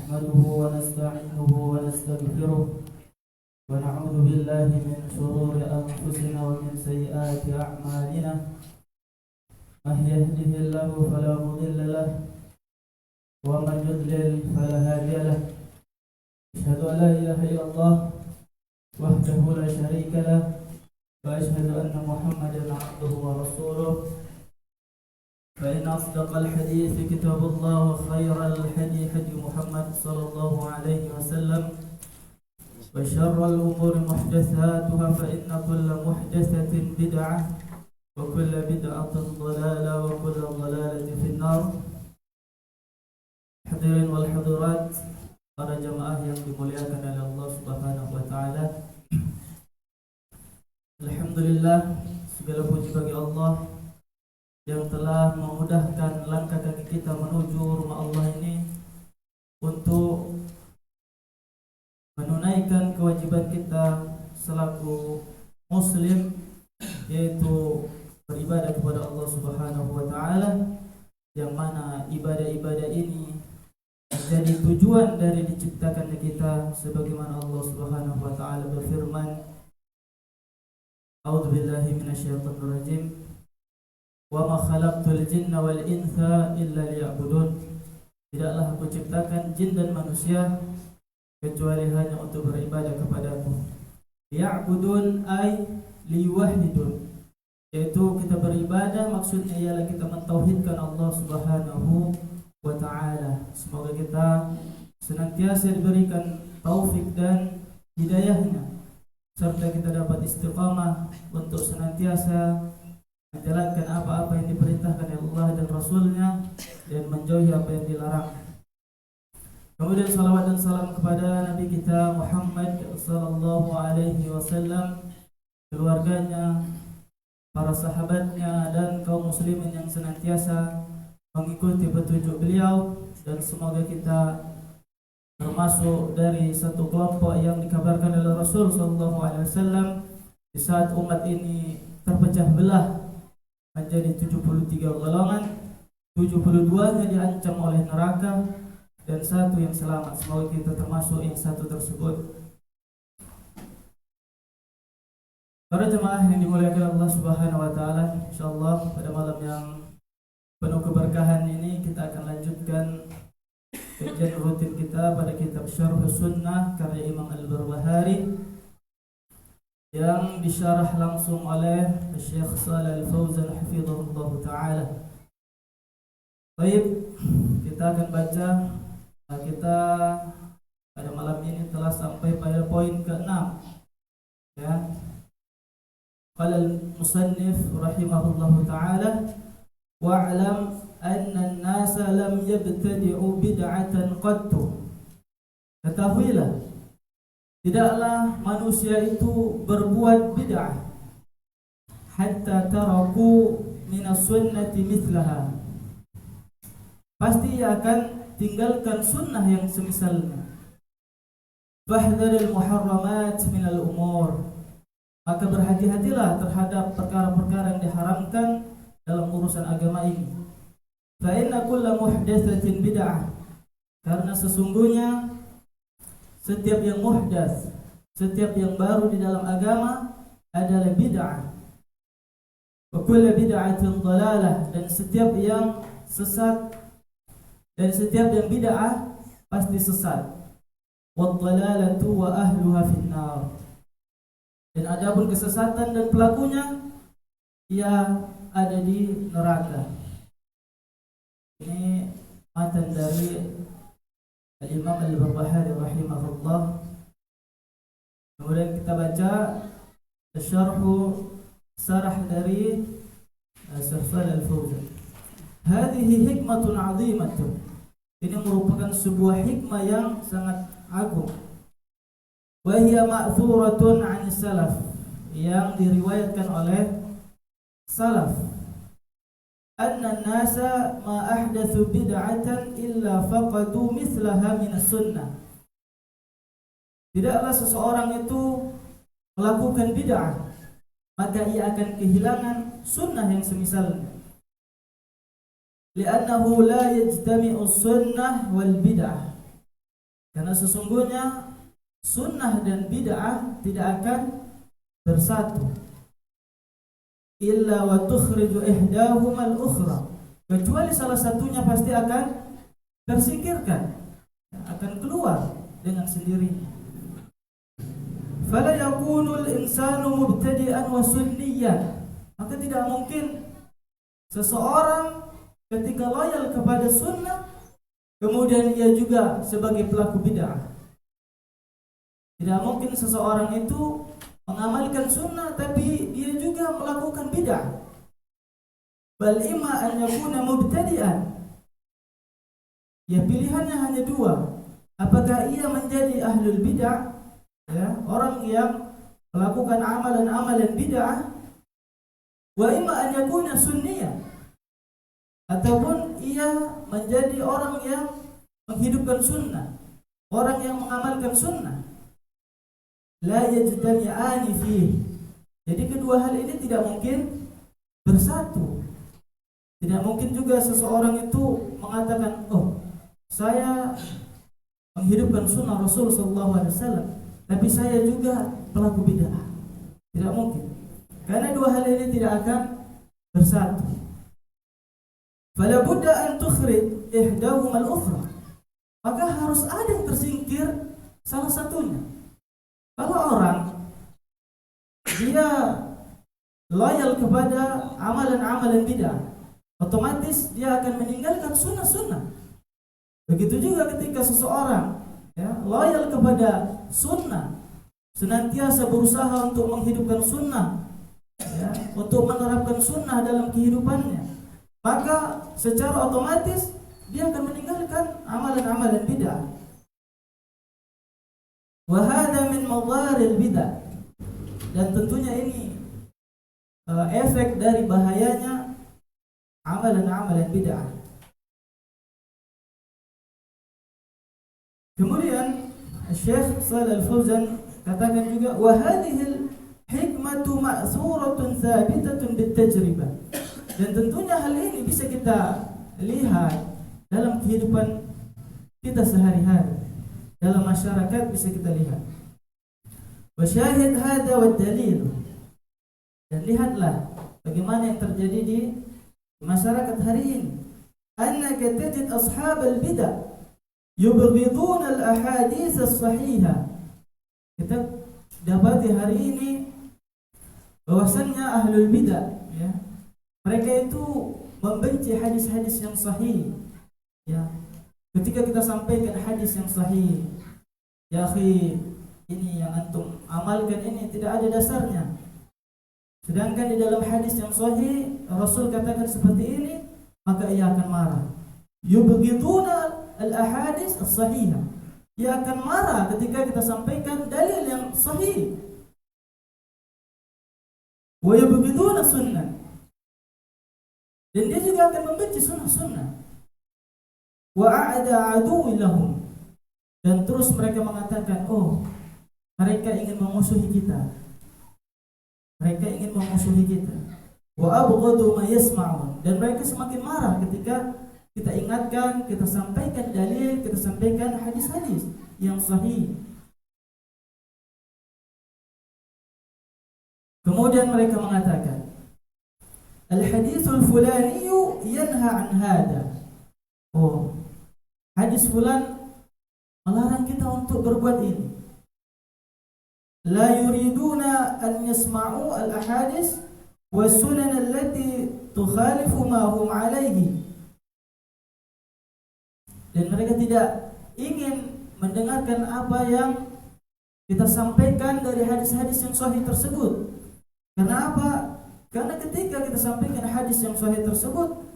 نحمده ونستعينه ونستغفره ونعوذ بالله من شرور أنفسنا ومن سيئات أعمالنا من يهده الله فلا مضل له ومن يضلل فلا هادي له أشهد أن لا إله إلا الله وحده لا شريك له وأشهد أن محمدا عبده ورسوله فإن أصدق الحديث كتاب الله وخير الهدي هدي محمد صلى الله عليه وسلم وشر الأمور محدثاتها فإن كل محدثة بدعة وكل بدعة ضلالة وكل ضلالة في النار. Hadirin wal hadirat, para jamaah yang dimuliakan oleh Allah Subhanahu wa taala. Alhamdulillah, segala puji bagi Allah yang telah memudahkan langkah kaki kita menuju rumah Allah ini untuk menunaikan kewajiban kita selaku muslim, yaitu beribadah kepada Allah Subhanahu wa taala, yang mana ibadah-ibadah ini menjadi tujuan dari diciptakannya kita, sebagaimana Allah Subhanahu wa taala berfirman, A'udzubillahi minasyaitonir rajim, wa ma khalaqtul jinna wal insa illa liya'budun. Tidaklah aku ciptakan jin dan manusia kecuali hanya untuk beribadah kepadaku. Liya'budun ay liwahidun, yaitu kita beribadah maksudnya ialah kita mentauhidkan Allah Subhanahu wa ta'ala. Semoga kita senantiasa diberikan taufik dan hidayahnya, serta kita dapat istiqamah untuk senantiasa menjalankan apa-apa yang diperintahkan oleh Allah dan Rasulnya dan menjauhi apa yang dilarang. Kemudian salawat dan salam kepada Nabi kita Muhammad sallallahu alaihi wasallam, keluarganya, para sahabatnya, dan kaum muslimin yang senantiasa mengikuti petunjuk beliau. Dan semoga kita termasuk dari satu kelompok yang dikabarkan oleh Rasul sallallahu alaihi wasallam di saat umat ini terpecah belah menjadi 73 golongan, 72-nya diancam oleh neraka dan satu yang selamat. Semoga kita termasuk yang satu tersebut. Para jemaah yang dimuliakan Allah Subhanahu wa taala, insyaallah pada malam yang penuh keberkahan ini kita akan lanjutkan kajian rutin kita pada kitab Syarh Sunnah karya Imam Al-Barbahari yang disyarah langsung oleh Syekh Shalih Al-Fauzan hafizahullah taala. Baik, kita akan baca. Kita pada malam ini telah sampai pada poin ke-6, ya. Qala al-musannif rahimahullah taala, wa'lam anna an-nasa lam yabtadi'u bid'atan qattu. Ketahuilah, tidaklah manusia itu berbuat bid'ah hatta taraku minas sunnati mithlaha. Pasti ia akan tinggalkan sunnah yang semisalnya. Fahdharil muharramat minal umur, maka berhati-hatilah terhadap perkara-perkara yang diharamkan dalam urusan agama ini. Fa inna kulla muhdatsatin bid'ah, karena sesungguhnya setiap yang muhdats, setiap yang baru di dalam agama adalah bid'ah. Wa kullu bid'atin dhalalah, dan setiap yang sesat dan setiap yang bid'ah pasti sesat. Wa dhalalatu wa ahluha finnar, dan adapun kesesatan dan pelakunya ia ada di neraka. Ini matan dari Al-Imam Al-Barbahari rahimahullah. Kemudian kita baca sarah dari Syekh Shalih Al-Fauzan. Hadhihi hikmatun 'azimatun. Ini merupakan sebuah hikmah yang sangat agung. Wa hiya ma'thuratun 'an salaf, yang diriwayatkan oleh salaf. Anna an-nasa ma ahdatsu bid'atan illa faqadu mithlaha min as-sunnah. Tidaklah seseorang itu melakukan bid'ah, maka ia akan kehilangan sunnah yang semisalnya. Li'annahu la yajtami'u sunnah wal bid'ah, Karena sesungguhnya sunnah dan bid'ah tidak akan bersatu. Illa wa tukhriju ihdahuma al-ukhra. Kecuali salah satunya pasti akan tersingkirkan, akan keluar dengan sendirinya. Fala yakunu al-insanu mubtadi'an wa sunniyan. Maka tidak mungkin seseorang ketika loyal kepada sunnah kemudian ia juga sebagai pelaku bid'ah. Tidak mungkin seseorang itu mengamalkan sunnah tapi dia juga melakukan bid'ah. Bal imma an yakuna mubtadi'an. Ya, pilihannya hanya dua. Apakah ia menjadi ahlul bid'ah, ya, orang yang melakukan amalan-amalan bid'ah, wa imma an yakuna sunniyan, ataupun ia menjadi orang yang menghidupkan sunnah, orang yang mengamalkan sunnah. La yajtami'ani fihi. Jadi kedua hal ini tidak mungkin bersatu. Tidak mungkin juga seseorang itu mengatakan, oh, saya menghidupkan sunnah Rasul sallallahu alaihi wasallam, tapi saya juga pelaku bid'ah. Tidak mungkin. Karena dua hal ini tidak akan bersatu. Fala budda an tukhrij ihdahuma al-ukhra. Maka harus ada yang tersingkir salah satunya. Kalau orang dia loyal kepada amalan-amalan bid'ah, otomatis dia akan meninggalkan sunnah-sunnah. Begitu juga ketika seseorang, ya, loyal kepada sunnah, senantiasa berusaha untuk menghidupkan sunnah, ya, untuk menerapkan sunnah dalam kehidupannya, maka secara otomatis dia akan meninggalkan amalan-amalan bid'ah. Wa hadha min madharil bid'ah. Dan tentunya ini efek dari bahayanya amalan-amalan bid'ah. Kemudian Syekh Shalih Al-Fauzan katakan juga, wa hadhil hikmatu ma'thuratun thabitatun bitajribah. Dan tentunya hal ini bisa kita lihat dalam kehidupan kita sehari-hari, dalam masyarakat bisa kita lihat. Wa syahid hadza wa dalil. Dan lihatlah bagaimana yang terjadi di masyarakat hari ini. Annaka tajid ashabal bid'ah yubghidun al-ahadits as-sahihah. Kita dapati hari ini bahwasannya ahlul bidah, ya, mereka itu membenci hadis-hadis yang sahih. Ya, ketika kita sampaikan hadis yang sahih, ya akhi, ini yang antum amalkan ini tidak ada dasarnya. Sedangkan di dalam hadis yang sahih Rasul katakan seperti ini, maka ia akan marah. Yubghiduna al-ahadits as-sahihah. Ia akan marah ketika kita sampaikan dalil yang sahih. Wa yubghiduna sunnah. Dan dia juga akan membenci sunnah-sunnah. Wa a'da aduwwi lahum. Dan terus mereka mengatakan, oh, mereka ingin memusuhi kita. Mereka ingin memusuhi kita. Wa abghadu ma yasma'un. Dan mereka semakin marah ketika kita ingatkan, kita sampaikan dalil, kita sampaikan hadis-hadis yang sahih. Kemudian mereka mengatakan, al-hadithul fulaniyu yanha an hada. Oh, hadis fulan melarang kita untuk berbuat ini. La yuriduna an yasma'u al-ahadis wa sunan allati tukhalifu ma hum alaihi. Dan mereka tidak ingin mendengarkan apa yang kita sampaikan dari hadis-hadis yang sahih tersebut. Kenapa? Karena ketika kita sampaikan hadis yang sahih tersebut,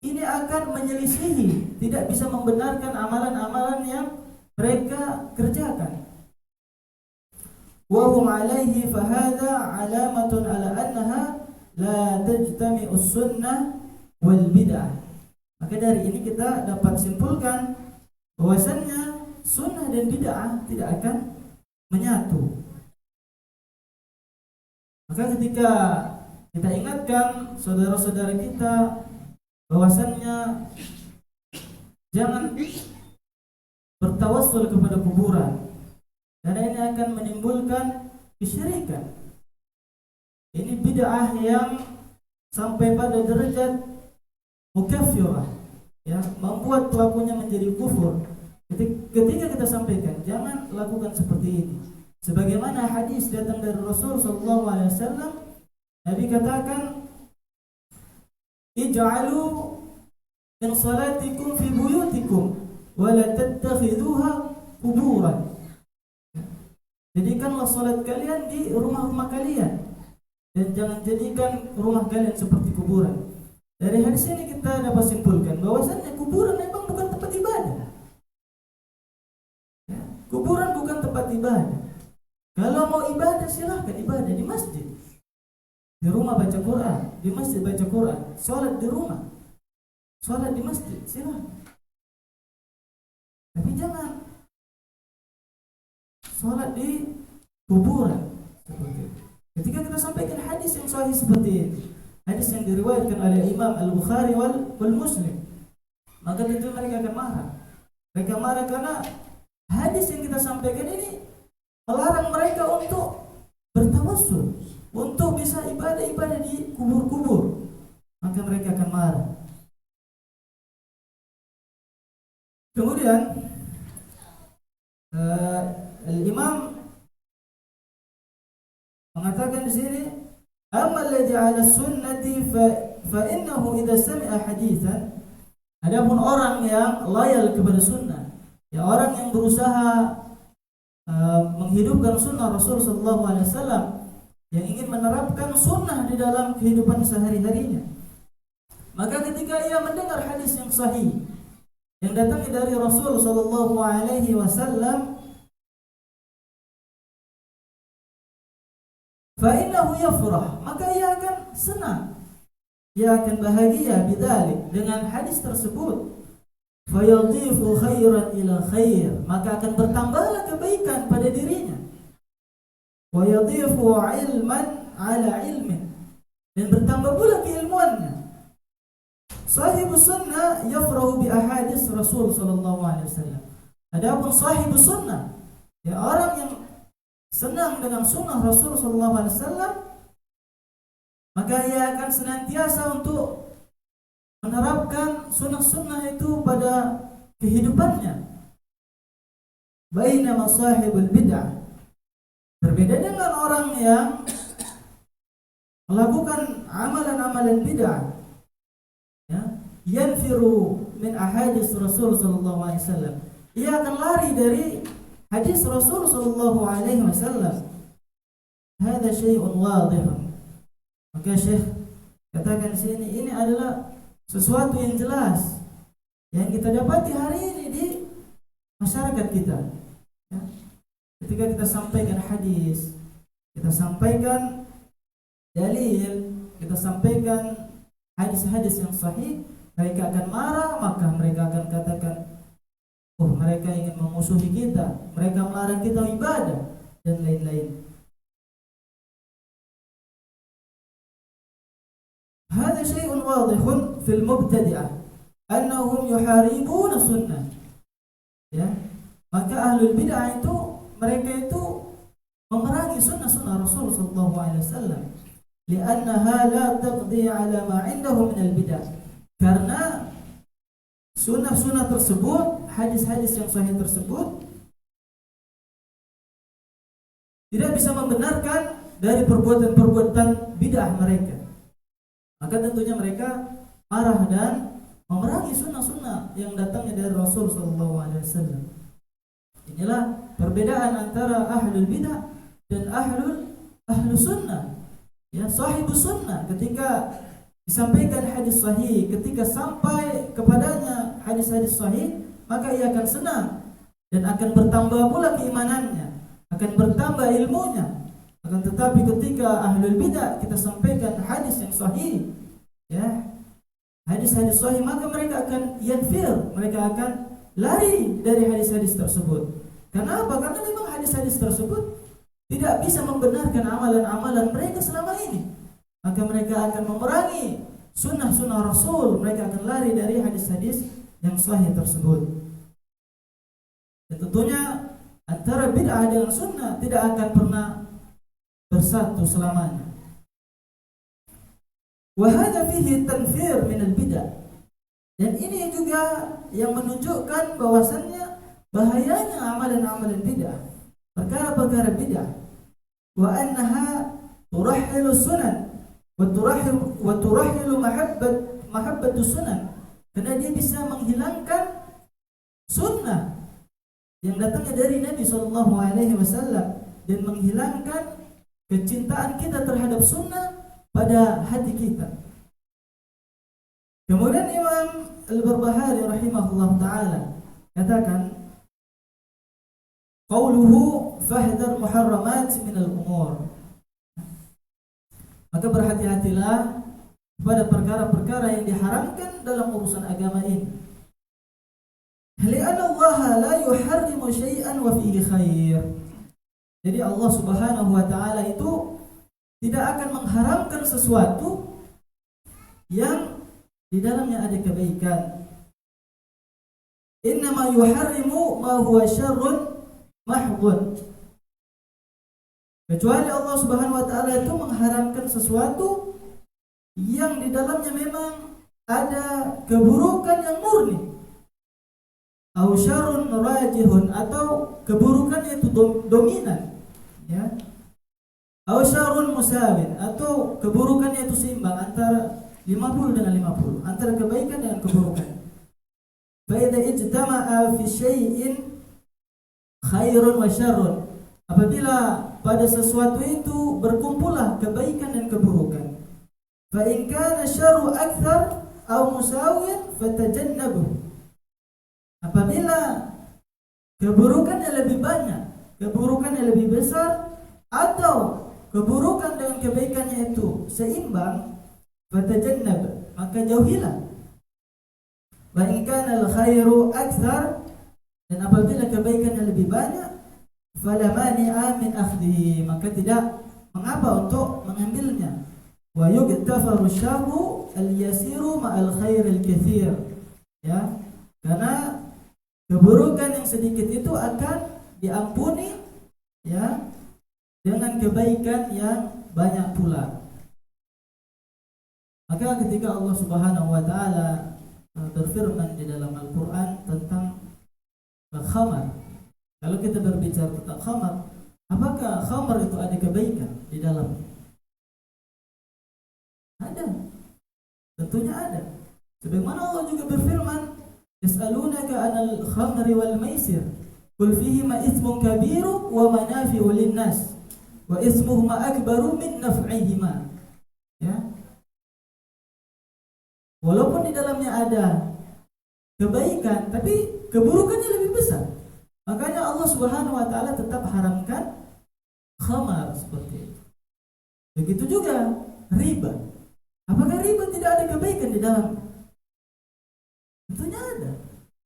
ini akan menyelisihi, tidak bisa membenarkan amalan-amalan yang mereka kerjakan. Wa hum alaihi fahadha alamatun ala annaha la tajtami'u sunnah wal bid'ah. Maka dari ini kita dapat simpulkan bahwasannya sunnah dan bid'ah tidak akan menyatu. Maka ketika kita ingatkan saudara-saudara kita bahwasannya jangan bertawassul kepada kuburan, karena ini akan menimbulkan kesyirikan. Ini bid'ah yang sampai pada derajat mukaffirah, ya, membuat pelakunya menjadi kufur. Ketika kita sampaikan jangan lakukan seperti ini, sebagaimana hadis datang dari Rasul sallallahu alaihi wasallam, Nabi katakan, ij'alu min salatikum fi buyutikum wa la tattakhiduha quburan. Jadikanlah salat kalian di rumah-rumah kalian dan jangan jadikan rumah kalian seperti kuburan. Dari hadis ini kita dapat simpulkan bahwasanya kuburan memang bukan tempat ibadah. Ya, kuburan bukan tempat ibadah. Kalau mau ibadah silahkan ibadah di masjid, di rumah baca Quran, di masjid baca Quran, sholat di rumah, sholat di masjid silahkan. Tapi jangan sholat di kuburan seperti itu. Ketika kita sampaikan hadis yang sahih seperti ini, hadis yang diriwayatkan oleh Imam Al-Bukhari wal Muslim, maka tentu mereka akan marah. Mereka marah karena hadis yang kita sampaikan ini melarang mereka untuk bertawassul, untuk bisa ibadah-ibadah di kubur-kubur. Maka mereka akan marah. Kemudian Al-Imam mengatakan di sini, amma alladhi 'ala sunnati fa innahu idza sami'a haditsan, adapun orang yang loyal kepada sunnah, ya orang yang berusaha menghidupkan sunnah Rasul sallallahu alaihi wasallam, yang ingin menerapkan sunnah di dalam kehidupan sehari-harinya, maka ketika ia mendengar hadis yang sahih yang datang dari Rasul sallallahu alaihi wasallam, fa innahu yafrah, maka ia akan senang, ia akan bahagia bidzalik, dengan hadis tersebut. Fa yadhifu khairan ila khair, maka akan bertambahlah kebaikan pada dirinya. Wa yadhifu ilman ala ilmin, dan bertambah pula keilmuannya. Sahibus sunnah yafrahu bi ahadits Rasul sallallahu alaihi wasallam. Adapun sahibus sunnah, ya orang yang senang dengan sunnah Rasul sallallahu alaihi wasallam, maka ia akan senantiasa untuk menerapkan sunnah-sunnah itu pada kehidupannya. Bainama sahibul bid'ah, berbeda dengan orang yang melakukan amalan-amalan bid'ah, ya, yanfiru min ahadits Rasul sallallahu alaihi wasallam, ia akan lari dari hadis Rasul sallallahu alaihi wasallam. Hada syai'un wadih. Maka Syekh katakan di sini, ini adalah sesuatu yang jelas yang kita dapati hari ini di masyarakat kita. Ya. Ketika kita sampaikan hadis, kita sampaikan dalil, kita sampaikan hadis-hadis yang sahih, mereka akan marah, maka mereka akan katakan, oh, mereka ingin memusuhi kita, mereka melarang kita ibadah, dan lain-lain. Hada syai'un wadihun fil mubtadi'ah annahum yuharibuna sunnah. Ya, maka ahlul bid'ah itu, mereka itu memerangi sunnah-sunnah Rasul sallallahu alaihi wasallam, li'annaha la taqdi 'ala ma 'indahum min al-bid'ah. Karena sunnah-sunnah tersebut, hadis-hadis yang sahih tersebut tidak bisa membenarkan dari perbuatan-perbuatan bid'ah mereka. Maka tentunya mereka marah dan memerangi sunnah-sunnah yang datangnya dari Rasul sallallahu alaihi wasallam. Inilah perbedaan antara ahlul bid'ah dan ahlu sunnah. Ya, sahibus sunnah ketika disampaikan hadis sahih, ketika sampai kepadanya hadis-hadis sahih, maka ia akan senang dan akan bertambah pula keimanannya, akan bertambah ilmunya. Akan tetapi ketika ahlul bidah kita sampaikan hadis yang sahih, ya, hadis-hadis sahih, maka mereka akan yanfir, mereka akan lari dari hadis-hadis tersebut. Karena apa? Karena memang hadis-hadis tersebut tidak bisa membenarkan amalan-amalan mereka selama ini. Maka mereka akan memerangi sunnah-sunnah Rasul, mereka akan lari dari hadis-hadis yang sahih tersebut. Dan tentunya antara bid'ah dengan sunnah tidak akan pernah bersatu selamanya. Wa hadza fihi tanfir min al-bid'ah. Dan ini juga yang menunjukkan bahwasannya bahayanya amalan-amalan bid'ah, perkara-perkara bid'ah. Wa annaha turahhilu sunan wa turahhilu mahabbatu sunan. Karena dia bisa menghilangkan sunnah yang datangnya dari Nabi sallallahu alaihi wasallam dan menghilangkan kecintaan kita terhadap sunnah pada hati kita. Kemudian Imam Al-Barbahari rahimahullah ta'ala katakan, qauluhu fahdar muharramat minal umur. Maka berhati-hatilah pada perkara-perkara yang diharamkan dalam urusan agama ini. Li'anna Allah la yuharrimu syai'an wa fihi khair. Jadi Allah Subhanahu wa ta'ala itu tidak akan mengharamkan sesuatu yang di dalamnya ada kebaikan. Innama yuharrimu ma huwa syarrun mahdhun. Kecuali Allah Subhanahu wa ta'ala itu mengharamkan sesuatu yang di dalamnya memang ada keburukan yang murni. Au syarrun rajihun, atau keburukan itu dominan, ya. Au syarrun musawin, atau keburukannya itu seimbang antara 50 dengan 50, antara kebaikan dengan keburukan. Fa idza ijtama'a fi syai'in khairun wa syarrun. Apabila pada sesuatu itu berkumpullah kebaikan dan keburukan. Fa in kana syarru akthar aw musawin fatajannabuh. Apabila keburukannya lebih banyak, keburukannya lebih besar, atau keburukan dengan kebaikannya itu seimbang, fatajannab, maka jauhilah. Wa in kana al-khairu akthar, dan apabila kebaikannya lebih banyak, fala mani'a min akhdhihi, maka tidak mengapa untuk mengambilnya. Wa yughtafaru syarru al-yasiru ma'al khairil katsir. Ya, karena keburukan yang sedikit itu akan diampuni, ya, dengan kebaikan yang banyak pula. Maka ketika Allah Subhanahu wa ta'ala berfirman di dalam Al-Quran tentang khamar, kalau kita berbicara tentang khamar, apakah khamar itu ada kebaikan di dalam? Ada, tentunya ada. Sebagaimana Allah juga berfirman, yas'alunaka 'anil khamri wal maisir, qul fihima itsmun kabiru wa manafi'u lin-nas wa itsmuhuma akbaru min naf'ihima. Ya. Walaupun di dalamnya ada kebaikan, tapi keburukannya lebih besar. Makanya Allah Subhanahu wa ta'ala tetap haramkan khamar seperti itu. Begitu juga riba. Apakah riba tidak ada kebaikan di dalam? Tentunya ada.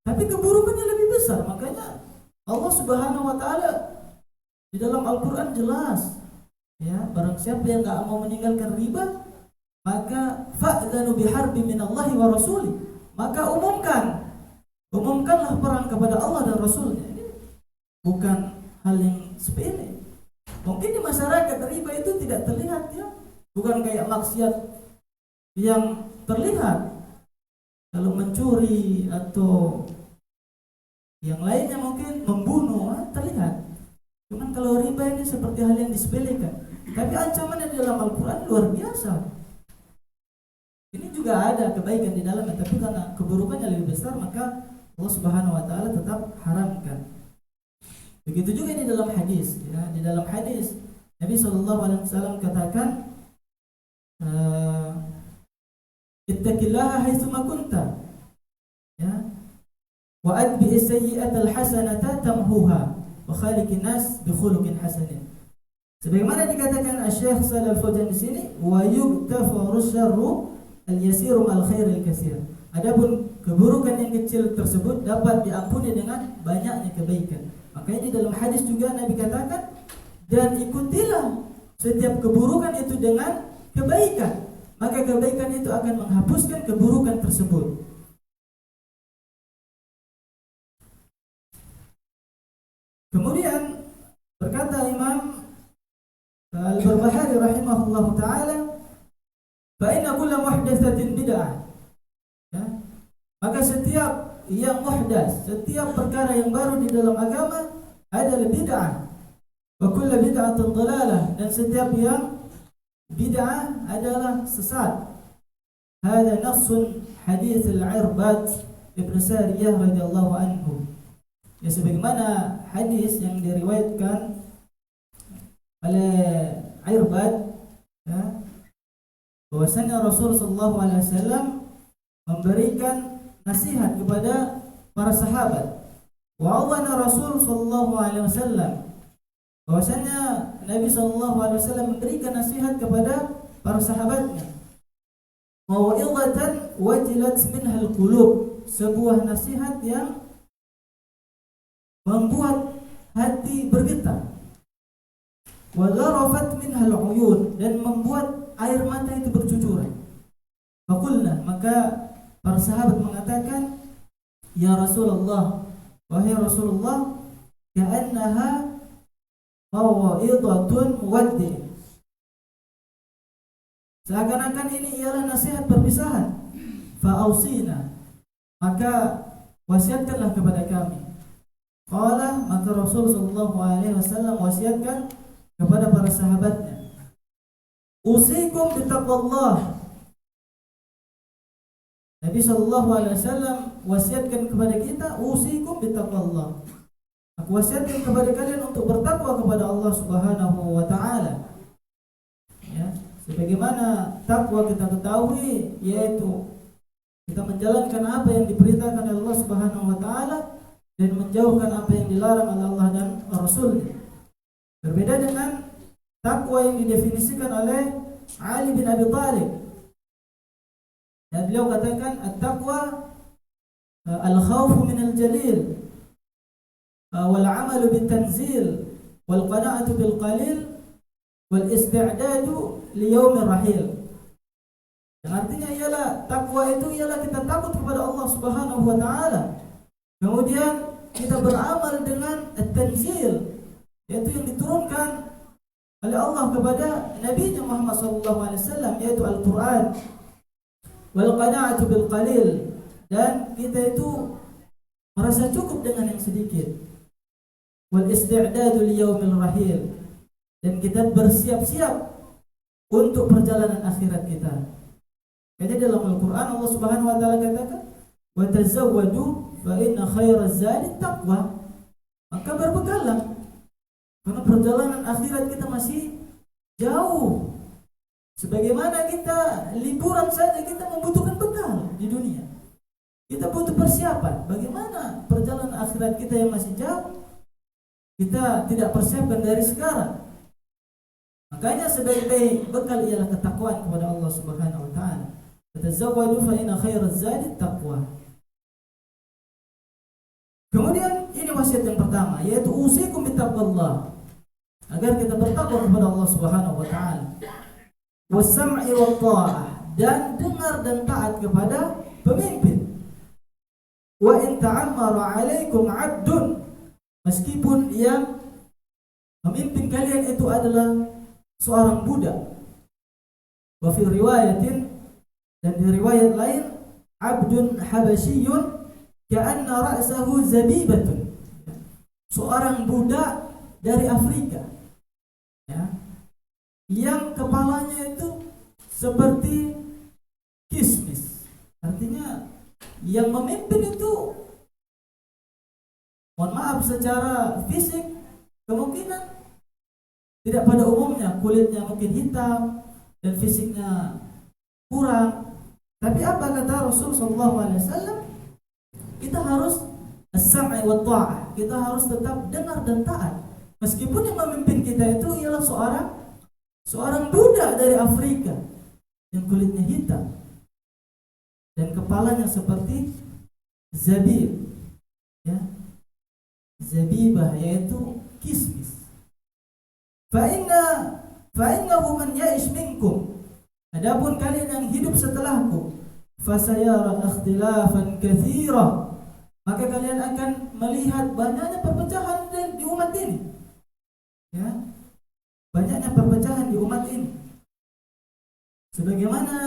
Tapi keburukannya lebih besar. Makanya Allah Subhanahu wa ta'ala di dalam Al-Quran jelas, ya, barang siapa yang enggak mau meninggalkan riba, maka fa'dhanu biharbi minallahi wa rasuli, maka umumkanlah perang kepada Allah dan Rasulnya. Ini bukan hal yang sepele. Mungkin di masyarakat riba itu tidak terlihat, ya, bukan kayak maksiat yang terlihat. Kalau mencuri atau yang lainnya mungkin membunuh terlihat. Cuman kalau riba ini seperti hal yang disepelekan. Tapi ancamannya di dalam Al-Quran luar biasa. Ini juga ada kebaikan di dalamnya, tapi karena keburukannya lebih besar, maka Allah Subhanahu wa ta'ala tetap haramkan. Begitu juga di dalam hadis, ya, di dalam hadis Nabi sallallahu alaihi wasallam katakan, ittaqillaha haitsu ma kunta, ya, wa adbi as-sayyi'ata al-hasanata tamhuha wa khaliqin nas bi khuluqin hasanin. Sebagaimana dikatakan Asy-Syaikh Shalal Fauzan di sini, wa yughtafaru syarru al-yasiru al khairil katsir. Adapun keburukan yang kecil tersebut dapat diampuni dengan banyaknya kebaikan. Makanya di dalam hadis juga Nabi katakan, dan ikutilah setiap keburukan itu dengan kebaikan, maka kebaikan itu akan menghapuskan keburukan tersebut. Kemudian berkata Imam Al-Barbahari rahimahullahu taala, fa inna kulla muhdatsatin bid'ah. Ya. Maka setiap yang muhdas, setiap perkara yang baru di dalam agama adalah bid'ah. Wa kullu bid'atin dhalalah, dan setiap yang bid'ah adalah sesat. Hada nassun hadits al-Irbad Ibn Sariyah radhiyallahu anhu. Ya, sebagaimana hadis yang diriwayatkan oleh Irbad, ya, bahwasanya Rasul sallallahu alaihi wasallam memberikan nasihat kepada para sahabat. Wa awana Rasul sallallahu alaihi wasallam, bahwasanya Nabi sallallahu alaihi wasallam memberikan nasihat kepada para sahabatnya. Mau'izatan wajilat minha al-qulub, sebuah nasihat yang membuat hati bergetar. Wa dharafat minha al-uyun, dan membuat air mata itu bercucuran. Faqulna, maka para sahabat mengatakan, ya Rasulullah, wahai Rasulullah, ka'annaha mau'izatun muwaddi', seakan-akan ini ialah nasihat perpisahan. Fa'ausina, maka wasiatkanlah kepada kami. Qala, maka Rasul sallallahu alaihi wasallam wasiatkan kepada para sahabatnya, usikum bitaqwallah. Nabi sallallahu alaihi wasallam wasiatkan kepada kita, usikum bitaqwallah. Aku wasiatkan kepada kalian untuk bertakwa kepada Allah Subhanahu wa taala. Ya, sebagaimana takwa kita ketahui, yaitu kita menjalankan apa yang diperintahkan oleh Allah Subhanahu wa taala dan menjauhkan apa yang dilarang oleh Allah dan Rasul-Nya. Berbeda dengan takwa yang didefinisikan oleh Ali bin Abi Thalib. Dan beliau katakan at-taqwa al-khawfu min al-jalil wal 'amalu bit-tanzil wal qana'atu bil qalil wal isti'dadu li yaumir rahil. Yang artinya ialah takwa itu ialah kita takut kepada Allah Subhanahu wa taala. Kemudian kita beramal dengan at-tanzil, yaitu yang diturunkan oleh Allah kepada Nabi Muhammad sallallahu alaihi wasallam, yaitu Al-Qur'an. Wal qana'atu bil qalil, dan kita itu merasa cukup dengan yang sedikit. Wal isti'dadu li yaumil rahil, dan kita bersiap-siap untuk perjalanan akhirat kita. Jadi dalam Al-Qur'an Allah Subhanahu wa taala katakan, "Wa tazawwadu fa inna khairaz zadi taqwa." Maka berbekallah, karena perjalanan akhirat kita masih jauh. Sebagaimana kita liburan saja kita membutuhkan bekal di dunia. Kita butuh persiapan. Bagaimana perjalanan akhirat kita yang masih jauh, kita tidak persiapkan dari sekarang. Makanya sebaik-baik bekal ialah ketakwaan kepada Allah Subhanahu wa taala. Tazawwadu fa inna khairaz zadi taqwa. Kemudian ini wasiat yang pertama, yaitu usikum bittaqwallah, agar kita bertakwa kepada Allah Subhanahu wa taala. Wasam'i wa ta'ah, dan dengar dan taat kepada pemimpin. Wa in ta'ammara 'alaikum 'abdun, meskipun yang memimpin kalian itu adalah seorang budak. Wa fi riwayatin, dan di riwayat lain, 'abdun habasyiyun ka'anna ra'sahu zabibatun, seorang budak dari Afrika, ya, yang kepalanya itu seperti kismis. Artinya yang memimpin itu, mohon maaf, secara fisik kemungkinan tidak pada umumnya, kulitnya mungkin hitam dan fisiknya kurang. Tapi apa kata Rasul sallallahu alaihi wasallam? Kita harus as-sam'i wa ta'ah, kita harus tetap dengar dan taat. Meskipun yang memimpin kita itu ialah seorang budak dari Afrika yang kulitnya hitam dan kepalanya seperti zabib, ya, zabibah, yaitu kismis. Fa'innahu man ya'ish minkum, adapun kalian yang hidup setelahku, fasayara ikhtilafan katsira, maka kalian akan melihat banyaknya perpecahan di umat umat ini. Ya. Banyaknya perpecahan di umat ini. Sebagaimana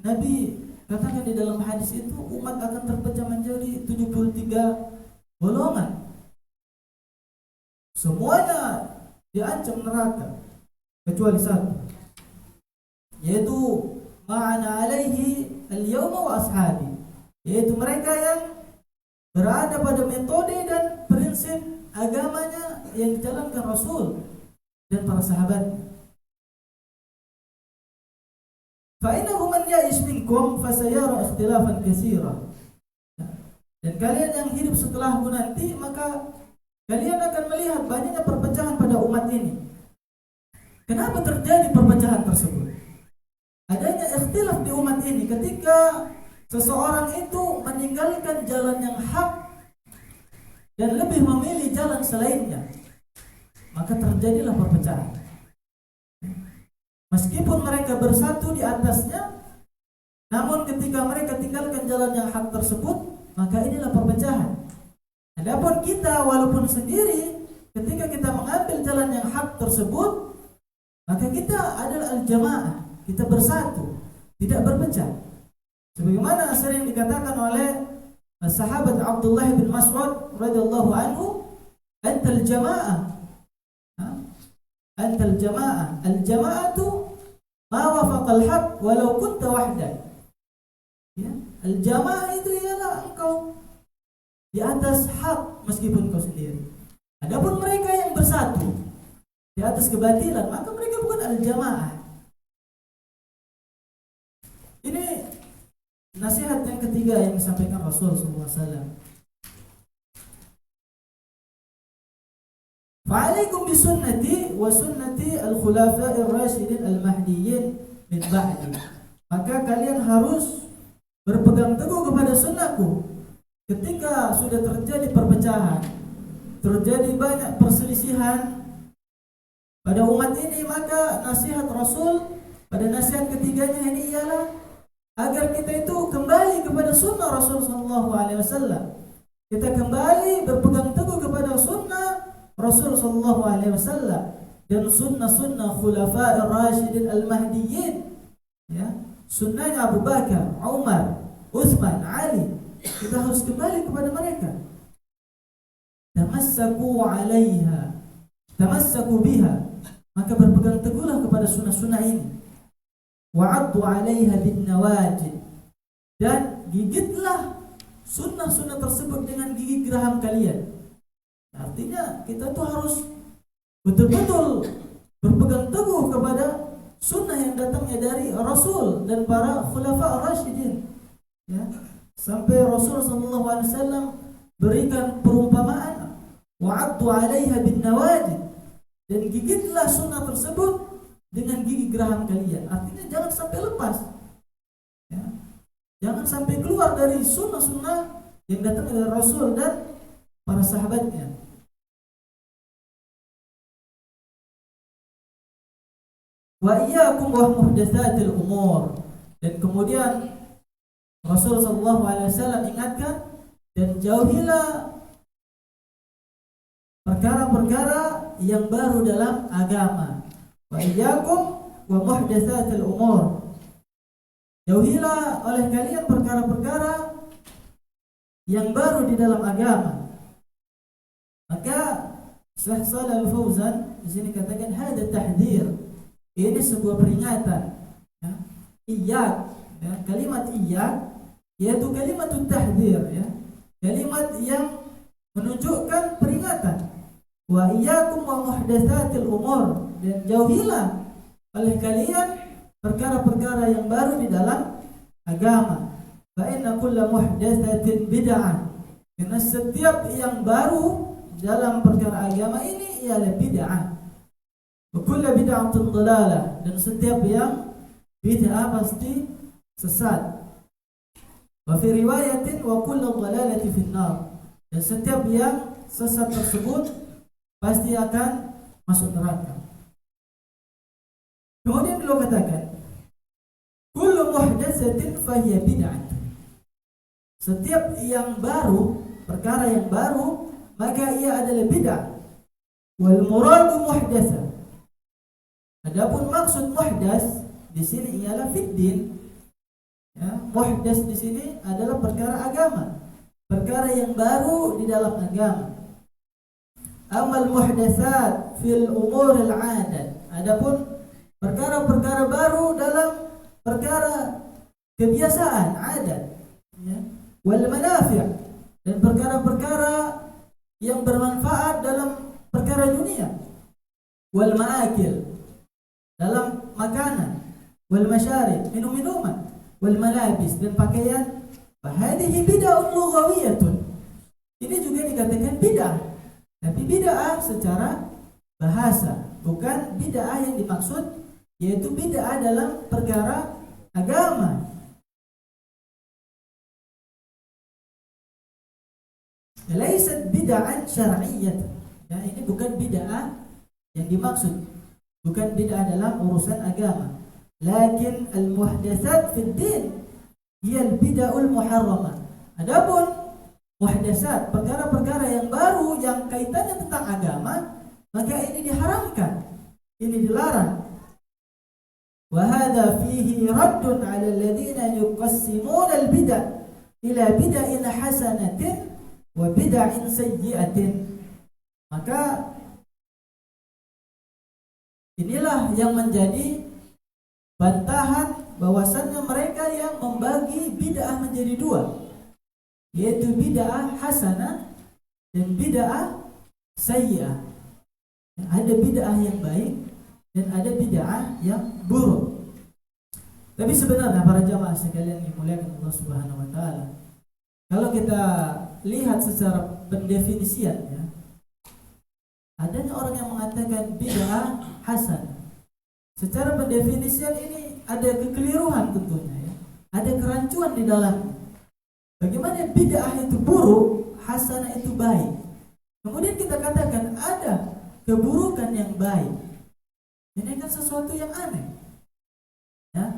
Nabi katakan di dalam hadis itu, umat akan terpecah menjadi 73 golongan. Semuanya diancam neraka kecuali satu, yaitu ma'ana alaihi al-yawma wa ashabi, yaitu mereka yang berada pada metode dan prinsip agamanya yang dijalankan Rasul dan para sahabat. Fa innahu man ya'ish minkum fasayara ikhtilafan katsira. Dan kalian yang hidup setelahku nanti, maka kalian akan melihat banyaknya perpecahan pada umat ini. Kenapa terjadi perpecahan tersebut? Adanya ikhtilaf di umat ini ketika seseorang itu meninggalkan jalan yang hak dan lebih memilih jalan selainnya, maka terjadilah perpecahan. Meskipun mereka bersatu di atasnya, namun ketika mereka tinggalkan jalan yang hak tersebut, maka inilah perpecahan. Adapun kita walaupun sendiri, ketika kita mengambil jalan yang hak tersebut, maka kita adalah al-jamaah, kita bersatu, tidak berpecah. Sebagaimana sering dikatakan oleh sahabat Abdullah bin Mas'ud radhiyallahu anhu, antal jamaah. Antal jamaah. Al-jama'atu ma wafaqal haq walau kunta wahdak. Ya, al-jamaah itu ialah engkau di atas hak meskipun kau sendiri. Adapun mereka yang bersatu di atas kebatilan, maka mereka bukan al-jamaah. Ini nasihat yang ketiga yang disampaikan Rasul SAW. Fa'alaikum bisunnati wa sunnati al-khulafa'ir rasyidin al-mahdiyyin min ba'di. Maka kalian harus berpegang teguh kepada sunnahku. Ketika sudah terjadi perpecahan, terjadi banyak perselisihan pada umat ini, maka nasihat Rasul pada nasihat ketiganya ini ialah agar kita itu kembali kepada sunnah Rasul sallallahu alaihi wasallam. Kita kembali berpegang teguh kepada sunnah Rasul sallallahu alaihi wasallam dan sunnah-sunnah khulafa'ir rasyidin al-mahdiyyin. Ya, sunnahnya Abu Bakar, Umar, Utsman, Ali. Kita harus kembali kepada mereka. Tamassaku 'alaiha, tamassaku biha. Maka berpegang teguhlah kepada sunnah-sunnah ini. Wa'addu 'alaiha bin nawajid. Dan gigitlah sunnah-sunnah tersebut dengan gigi geraham kalian. Artinya kita tuh harus betul-betul berpegang teguh kepada sunnah yang datangnya dari Rasul dan para khulafa ar-rasyidin. Ya, sampai Rasul sallallahu alaihi wasallam berikan perumpamaan, wa'addu 'alaiha bin nawajid, dan gigitlah sunnah tersebut dengan gigi geraham kalian. Artinya jangan sampai lepas. Ya, jangan sampai keluar dari sunnah-sunnah yang datang dari Rasul dan para sahabatnya. Wa iyyakum wa muhdatsatil umur. Dan kemudian Rasul sallallahu alaihi wasallam ingatkan, dan jauhilah perkara-perkara yang baru dalam agama. Wa iyyakum wa muhdatsatil umur. Jauhilah oleh kalian perkara-perkara yang baru di dalam agama. Maka Syekh Shalih Al-Fauzan di sini katakan hada tahdhir. Ini sebuah peringatan. Ya. Iyyak, ya, kalimat iyyak yaitu kalimat tahdhir, ya. Kalimat yang menunjukkan peringatan. Wa iyyakum wa muhdatsatil umur, dan jauhilah oleh kalian perkara-perkara yang baru di dalam agama. Fa inna kulla muhdatsatin bid'ah. Karena setiap yang baru dalam perkara agama ini ialah bid'ah. Wa kullu bid'atin dhalalah, dan setiap yang bid'ah pasti sesat. Wa fi riwayatin wa kullu dhalalati fin nar, dan setiap yang sesat tersebut pasti akan masuk neraka. Kemudian beliau katakan, kullu muhdatsatin fahiya bid'ah. Setiap yang baru, perkara yang baru, maka ia adalah bid'ah. Wal muradu muhdatsa. Adapun maksud muhdas di sini ialah fiddin. Ya, muhdas di sini adalah perkara agama, perkara yang baru di dalam agama. Amal muhdatsat fil umur al-'adat. Adapun perkara-perkara baru dalam perkara kebiasaan, adat, ya. Wal manafi', dan perkara-perkara yang bermanfaat dalam perkara dunia. Wal ma'akil, dalam makanan. Wal masyarib, minum-minuman. Wal malabis, dan pakaian. Fahadhihi bid'ah lughawiyatun. Ini juga dikatakan bid'ah. Tapi bid'ah secara bahasa, bukan bid'ah yang dimaksud, yaitu bid'ah dalam perkara agama. Laisat bid'ah syar'iyyah. Ya, ini bukan bid'ah yang dimaksud, bukan bid'ah dalam urusan agama. Lakin al-muhdatsat fid din hiya al-bid'ahul muharramah. Adapun muhdatsat, perkara-perkara yang baru yang kaitannya tentang agama, maka ini diharamkan, ini dilarang. Wa hadha fihi raddun 'ala alladhina yuqassimuna al-bid'ah ila bid'ain hasanatin wa bid'ain sayyi'atin. Maka inilah yang menjadi bantahan bahwasannya mereka yang membagi bid'ah menjadi dua, yaitu bid'ah hasanah dan bid'ah sayyi'ah. Ada bid'ah yang baik dan ada bid'ah yang buruk. Tapi sebenarnya para jamaah sekalian yang dimuliakan Allah Subhanahu wa taala, kalau kita lihat secara pendefinisian, ya, adanya orang yang mengatakan bid'ah hasanah. Secara pendefinisian ini ada kekeliruan tentunya, ya. Ada kerancuan di dalamnya. Bagaimana bid'ah itu buruk, hasanah itu baik. Kemudian kita katakan ada keburukan yang baik. Ini kan sesuatu yang aneh. Ya.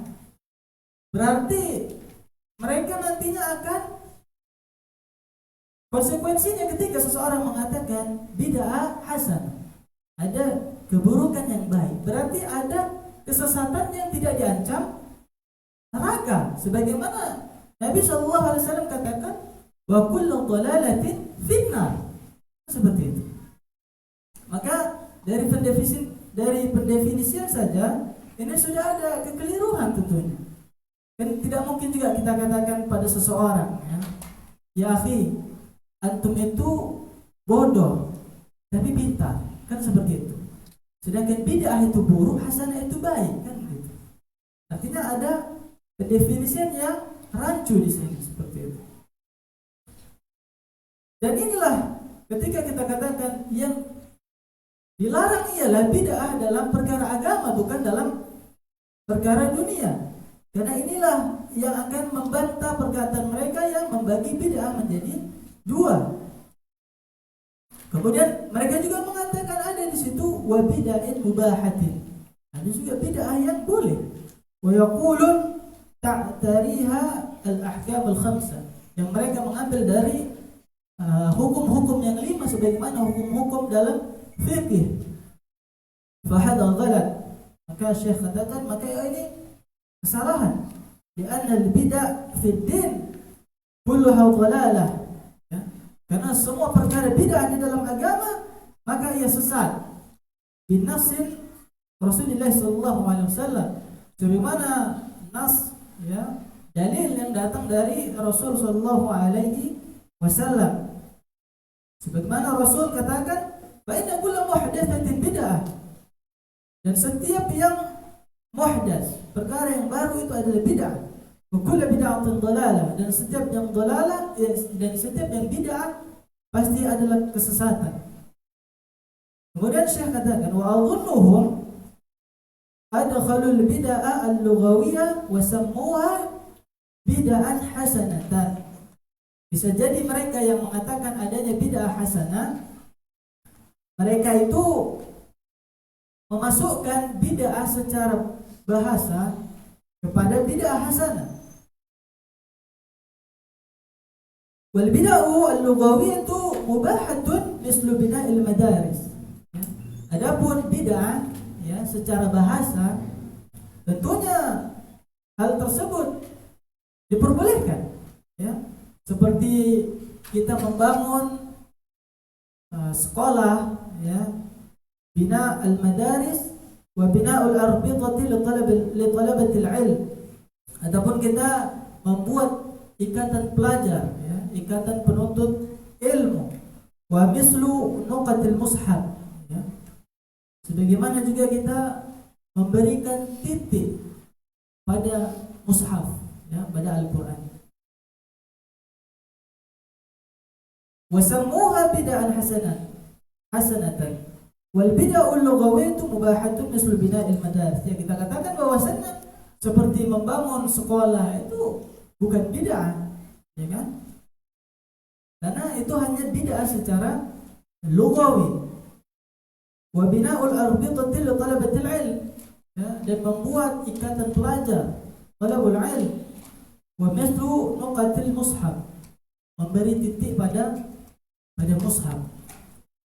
Berarti mereka nantinya akan, konsekuensinya ketika seseorang mengatakan bid'ah hasanah, ada keburukan yang baik, berarti ada kesesatan yang tidak diancam neraka, sebagaimana Nabi SAW katakan wa kullu dhalalatin finnar, seperti itu. Maka dari pendefinisian saja ini sudah ada kekeliruan tentunya. Dan tidak mungkin juga kita katakan pada seseorang, ya akhi, antum itu bodoh tapi pintar, kan seperti itu. Sedangkan bid'ah itu buruk, hasanah itu baik, kan gitu. Artinya ada pendefinisian yang rancu di sini, seperti itu. Dan inilah ketika kita katakan yang dilarang ialah bid'ah dalam perkara agama, bukan dalam perkara dunia. Karena inilah yang akan membantah perkataan mereka yang membagi bid'ah menjadi dua. Kemudian mereka juga mengatakan ada di situ wa bid'ain mubahatin. Ada juga bid'ah yang boleh. Wa yaqulun ta'tariha al-ahkam al-khamsah. Yang mereka mengambil dari hukum-hukum yang 5 sebagaimana hukum-hukum dalam fikih. Fa hadha ghalat. Maka Syekh katakan maka ini kesalahan. Li'anna al-bid'ah fi din kulluha dhalalah. Karena semua perkara bid'ah di dalam agama maka ia sesat. Bin nasin Rasulullah SAW, sebagaimana nas, ya, dalil yang datang dari Rasul SAW. Sebagaimana Rasul katakan, fa inna kulla muhdatsatin bid'ah. Dan setiap yang muhdas, perkara yang baru itu adalah bid'ah. Wa kullu bid'atin dhalalah, dan setiap yang dhalalah dan setiap yang bid'ah pasti adalah kesesatan. Kemudian Syekh katakan wa adhunnuhum adkhalul bid'ah al-lughawiyah wa sammuha bid'an hasanatan. Bisa jadi mereka yang mengatakan adanya bid'ah hasanah, mereka itu memasukkan bid'ah secara bahasa kepada bid'ah hasanah. Wal bid'ah al-lughawiyah mubahatun mislu bina'il madaris. Adapun bid'ah ya secara bahasa tentunya hal tersebut diperbolehkan ya. Seperti kita membangun sekolah ya, bina al-madaris wa bina'ul arbitati li talabatil ilm. Ataupun kita membuat ikatan pelajar ya, ikatan penuntut ilmu, wa mislu nuqatil mushaf ya. Sebagaimana juga kita memberikan titik pada mushaf ya, pada Al-Qur'an. Wa sammuha bid'an hasanatan wal bid'ul lughawiyatu mubahatun mislu bina'il madaris. Ya, kita katakan bahwasannya seperti membangun sekolah itu bukan bid'ah, ya kan? Karena itu hanya bid'ah secara lughawi. Wa bina'ul arbitati li talabatil ilm, ya, dan membuat ikatan pelajar talabul ilm. Wa mithlu nuqatil mushaf, memberi titik pada mushaf.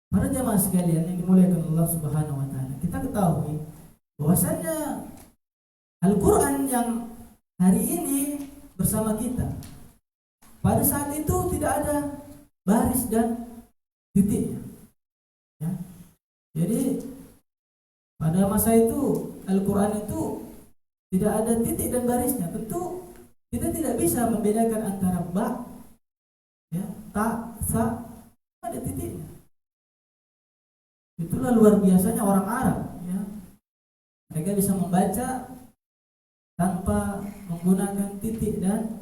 Para jamaah sekalian yang dimuliakan Allah Subhanahu wa taala, kita ketahui bahwasanya Al-Qur'an yang hari ini bersama kita, pada saat itu tidak ada baris dan titiknya ya. Jadi pada masa itu Al-Qur'an itu tidak ada titik dan barisnya. Tentu kita tidak bisa membedakan antara ba ya, ta, sa, ada titiknya. Itulah luar biasanya orang Arab ya. Mereka bisa membaca tanpa menggunakan titik dan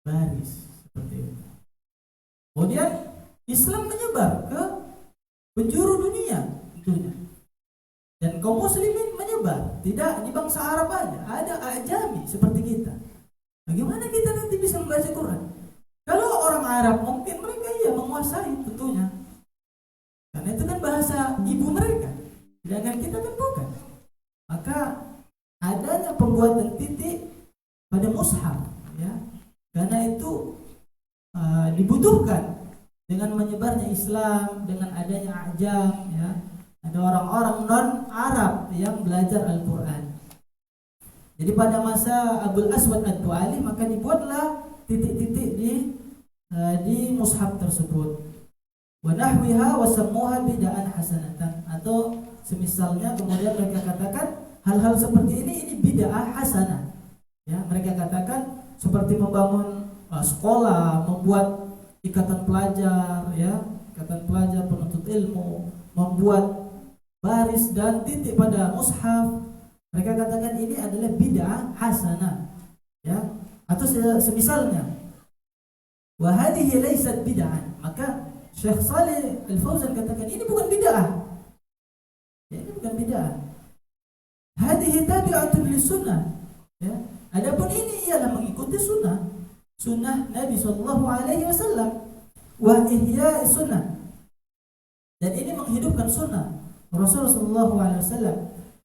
baris seperti itu. Kemudian Islam menyebar ke penjuru dunia tentunya. Dan kaum muslimin menyebar, tidak di bangsa Arab aja, ada ajami seperti kita. Bagaimana kita nanti bisa membaca Quran? Kalau orang Arab mungkin mereka menguasai tentunya. Karena itu kan bahasa ibu mereka. Sedangkan kita kan bukan. Maka adanya pembuatan titik pada mushaf ya. Karena itu dibutuhkan dengan menyebarnya Islam, dengan adanya ajam ya. Ada orang-orang non-Arab yang belajar Al-Qur'an. Jadi pada masa Abul Aswad Ad-Du'ali maka dibuatlah titik-titik di mushaf tersebut. Wa nahwiha wa sammuha bid'an hasanatan, atau semisalnya kemudian mereka katakan hal-hal seperti ini bid'ah hasanah. Ya, mereka katakan seperti membangun sekolah, membuat ikatan pelajar ya, ikatan pelajar penuntut ilmu, membuat baris dan titik pada mushaf. Mereka katakan ini adalah bid'ah hasanah. Ya, atau semisalnya. Wa hadhihi laysat bid'an. Maka Syekh Shalih Al-Fauzan katakan ini bukan bid'ah. Ya, ini bukan bid'ah. Hadhihi tabi'atun lis-sunnah. Ya. Adapun ini ialah mengikuti sunnah Nabi sallallahu alaihi wasallam wa ihya'i sunnah. Dan ini menghidupkan sunnah Rasulullah sallallahu alaihi wasallam.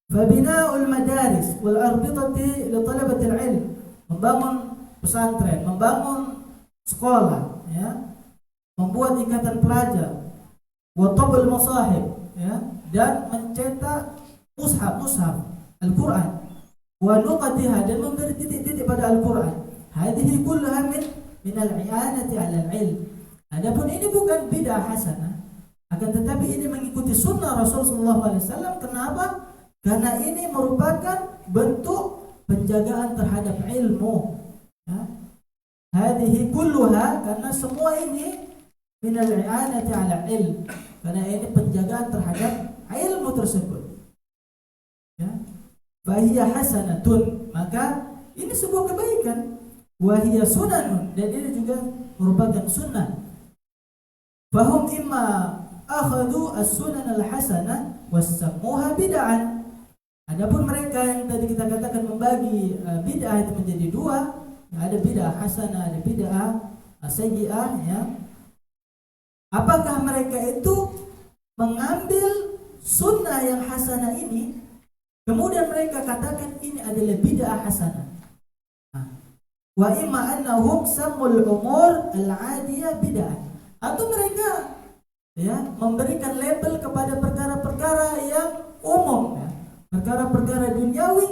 Fa bina'ul madaris wal arbitati li talabatil ilm, membangun pesantren, membangun sekolah ya, membuat ikatan pelajar, wa tabul masahib ya, dan mencetak mushaf Al-Qur'an, wa nuqatiha, dan memberi titik-titik pada Al-Qur'an. Hadhihi kulluha min al-i'anati 'ala al-'ilm. Adapun ini bukan bid'ah hasanah, akan tetapi ini mengikuti sunnah Rasulullah SAW. Kenapa? Karena ini merupakan bentuk penjagaan terhadap ilmu ya. Hadhihi kulluha, karena semua ini min al-i'anati 'ala al-'ilm, karena ini penjagaan terhadap ilmu tersebut ya. Fahiya hasanatun, maka ini sebuah kebaikan. Wahiya sunanun, dan ini juga merupakan sunnah. Fahum imma akhadu as-sunan al-hasanah wassammuha bid'an. Adapun mereka yang tadi kita katakan membagi bid'ah itu menjadi dua, ada bid'ah hasanah, ada bid'ah sayyi'ah ya. Apakah mereka itu mengambil sunnah yang hasanah ini, kemudian mereka katakan ini adalah bid'ah hasanah. Wa imma annahum sammul umur al-'adiyah bid'ah. Atau mereka ya, memberikan label kepada perkara-perkara yang umum, ya, perkara-perkara duniawi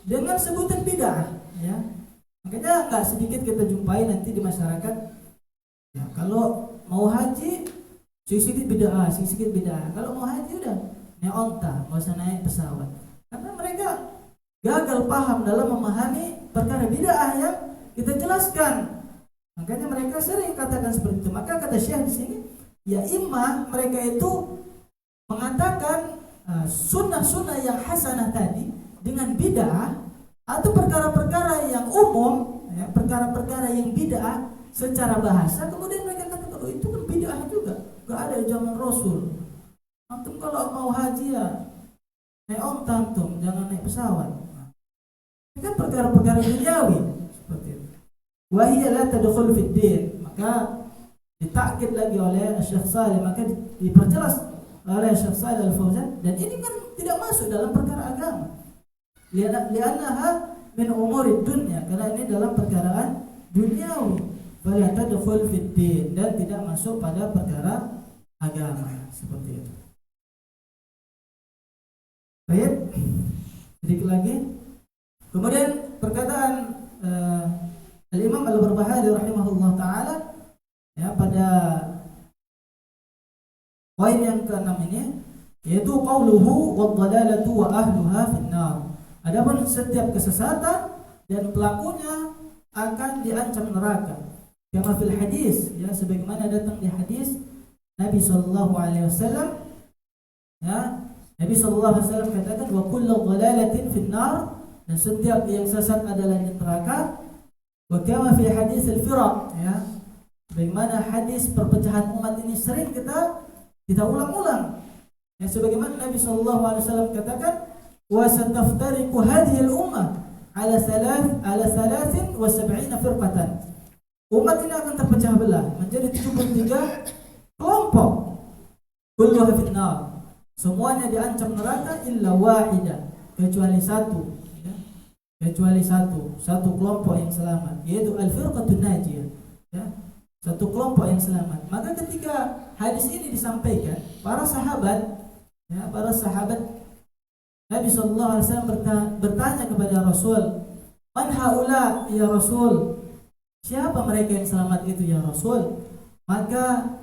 dengan sebutan bid'ah, ya. Makanya nggak sedikit kita jumpai nanti di masyarakat, ya, kalau mau haji sedikit bid'ah, sedikit bid'ah. Kalau mau haji udah naik onta, nggak usah naik pesawat. Karena mereka gagal paham dalam memahami perkara bid'ah yang kita jelaskan. Makanya mereka sering katakan seperti itu. Maka kata Syekh di sini, ya imma mereka itu mengatakan sunnah-sunnah yang hasanah tadi dengan bid'ah, atau perkara-perkara yang umum, ya, perkara-perkara yang bid'ah secara bahasa, kemudian mereka katakan, oh itu kan bid'ah juga, gak ada di zaman Rasul. Antum kalau mau haji ya naik onta, antum jangan naik pesawat. Ini kan perkara-perkara duniawi seperti itu. Wa hiya la tadkhul fid din. Maka ditakkid lagi oleh Syekh Shalih, maka diperjelas oleh Syekh Shalih Al-Fauzan, dan ini kan tidak masuk dalam perkara agama. Li'annaha min umurid dunya, karena ini dalam perkaraan duniawi. Fala tadkhul fid din, dan tidak masuk pada perkara agama, seperti itu. Baik, sedikit lagi. Kemudian perkataan Al-Imam Al-Barbahari rahimahullah ta'ala, ya, pada poin yang ke-6 ini, yaitu qauluhu wad-dalalatu wa ahluha fin-nar. Adapun setiap kesesatan dan pelakunya akan diancam neraka. Kama fil hadis, ya, sebagaimana datang di hadis Nabi sallallahu alaihi wasallam, ya, Nabi sallallahu alaihi wasallam katakan wa kullu dhalalatin fin-nar, dan setiap yang sesat adalah di neraka. Wa kama fi hadis al-firaq, ya, bagaimana hadis perpecahan umat ini sering kita ulang-ulang. Ya, sebagaimana Nabi sallallahu alaihi wasallam katakan, wa sataftariqu hadhihi al-ummah ala 73 firqatan. Umat ini akan terpecah belah menjadi 73 kelompok. Kulluha fin-nar. Semuanya diancam neraka illa wahida, kecuali satu. Kecuali satu kelompok yang selamat, yaitu al-firqatun najiyah, ya, satu kelompok yang selamat. Maka ketika hadis ini disampaikan, para sahabat Nabi sallallahu alaihi wasallam bertanya kepada Rasul, "Man haula ya Rasul?" Siapa mereka yang selamat itu ya Rasul? Maka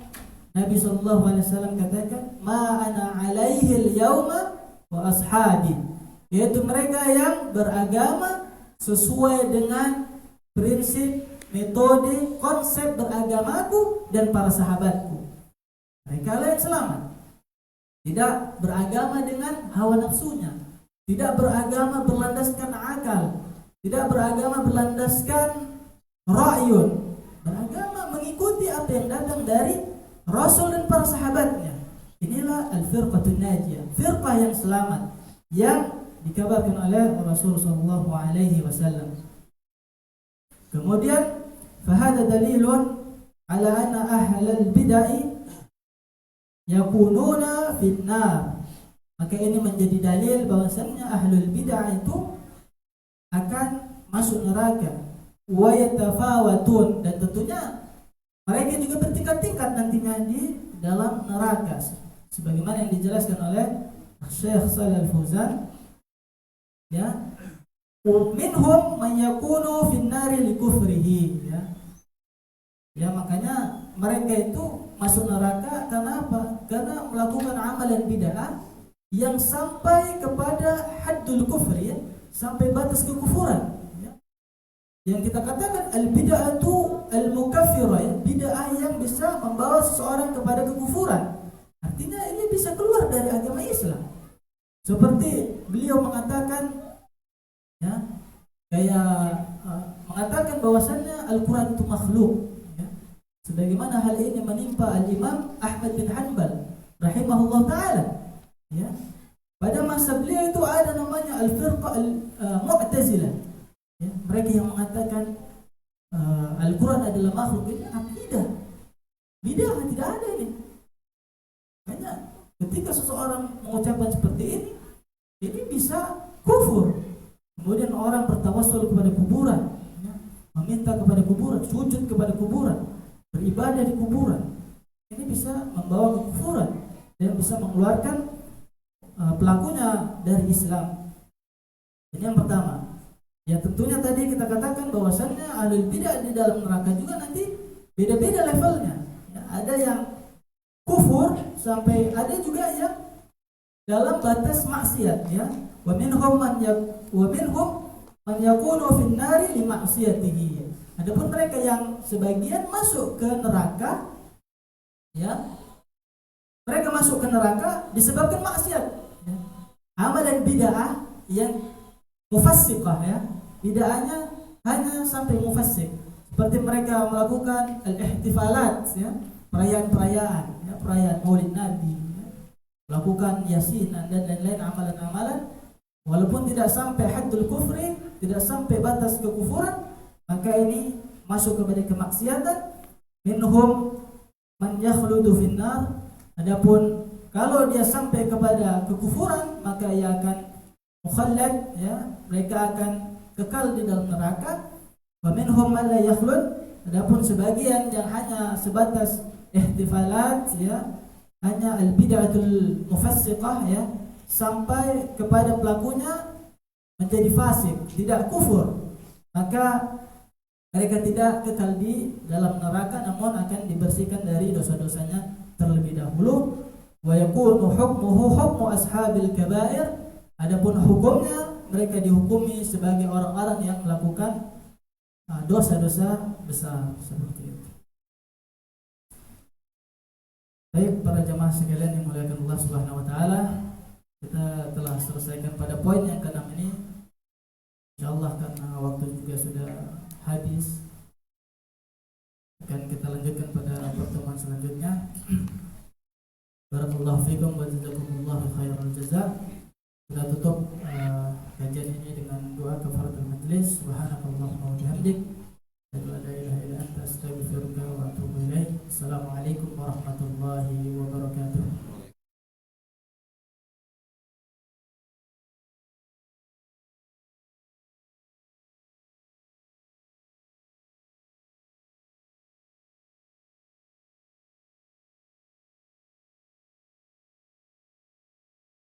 Nabi sallallahu alaihi wasallam katakan, "Ma ana alaihi al-yauma wa ashabi." Yaitu mereka yang beragama sesuai dengan prinsip, metode, konsep beragamaku dan para sahabatku. Mereka lah yang selamat. Tidak beragama dengan hawa nafsunya, tidak beragama berlandaskan akal, tidak beragama berlandaskan ra'yun, beragama mengikuti apa yang datang dari Rasul dan para sahabatnya. Inilah al-firqatun najiyah, firqah yang selamat, yang dikabarkan oleh Rasulullah sallallahu alaihi wasallam. Kemudian fahada dalilun ala anna ahlal bid'ah yakununa finnar. Maka ini menjadi dalil bahwasannya ahlul bid'ah itu akan masuk neraka. Wa yatafawatun, dan tentunya mereka juga bertingkat-tingkat nantinya di dalam neraka, sebagaimana yang dijelaskan oleh Syekh Shalih Al-Fauzan, ya, minhum man yakunu finnari likufrihi, ya. Ya, makanya mereka itu masuk neraka karena apa? Karena melakukan amalan bid'ah yang sampai kepada haddul kufri, ya, sampai batas kekufuran, ya. Yang kita katakan al-bid'atu al-mukaffirah, ya, bid'ah yang bisa membawa seseorang kepada kekufuran. Artinya ini bisa keluar dari agama Islam. Seperti beliau mengatakan, ya, kayak mengatakan bahwasannya Al-Quran itu makhluk, ya. Sebagaimana hal ini menimpa Al-Imam Ahmad bin Hanbal rahimahullah ta'ala, ya. Pada masa beliau itu ada namanya Al-Firqah Al-Mu'tazilah, ya. Mereka yang mengatakan Al-Quran adalah makhluk. Ini akidah bid'ah, tidak ada ini. Hanya ketika seseorang mengucapkan seperti ini bisa kufur. Kemudian orang bertawassul kepada kuburan, ya, meminta kepada kuburan, sujud kepada kuburan, beribadah di kuburan. ini bisa membawa kekufuran dan bisa mengeluarkan pelakunya dari Islam. Ini yang pertama. Ya tentunya tadi kita katakan bahwasannya ahlul bidah di dalam neraka juga nanti beda-beda levelnya. Ya, ada yang kufur sampai ada juga yang dalam batas maksiat, ya. Wa minhum man yakunu fin nari li ma'siyatihi. Adapun mereka yang sebagian masuk ke neraka, ya. Mereka masuk ke neraka disebabkan maksiat, ya. Amalan bid'ah yang mufassiqah, ya. Bid'ahnya hanya sampai mufassiq. Seperti mereka melakukan al-ihtifalat, ya, perayaan-perayaan, ya, perayaan Maulid Nabi, ya, melakukan yasinan dan lain-lain amalan-amalan, walaupun tidak sampai haddul kufri, tidak sampai batas kekufuran, maka ini masuk kepada kemaksiatan. Minhum man yakhludu finnar. Adapun kalau dia sampai kepada kekufuran, maka ia akan mukhallad, ya, mereka akan kekal di dalam neraka. Wa minhum man la yakhlud. Adapun sebagian yang hanya sebatas ihtifalat, ya, hanya al-bid'atul mufassiqah, ya, sampai kepada pelakunya menjadi fasik, tidak kufur, maka mereka tidak kekal di dalam neraka, namun akan dibersihkan dari dosa-dosanya terlebih dahulu. Wa yakunu hukmuhu hukmu ashabil kabair. Adapun hukumnya mereka dihukumi sebagai orang-orang yang melakukan dosa-dosa besar seperti itu. Baik para jamaah sekalian yang dimuliakan Allah Subhanahu wa taala, kita telah selesaikan pada poin yang ke-6 ini. Insyaallah karena waktu juga sudah habis, akan kita lanjutkan pada pertemuan selanjutnya. Barakallahu fikum wa jazakumullahu khairal jazaa. Kita tutup kajian ini dengan doa kafaratul majlis. Subhanakallahumma wa bihamdik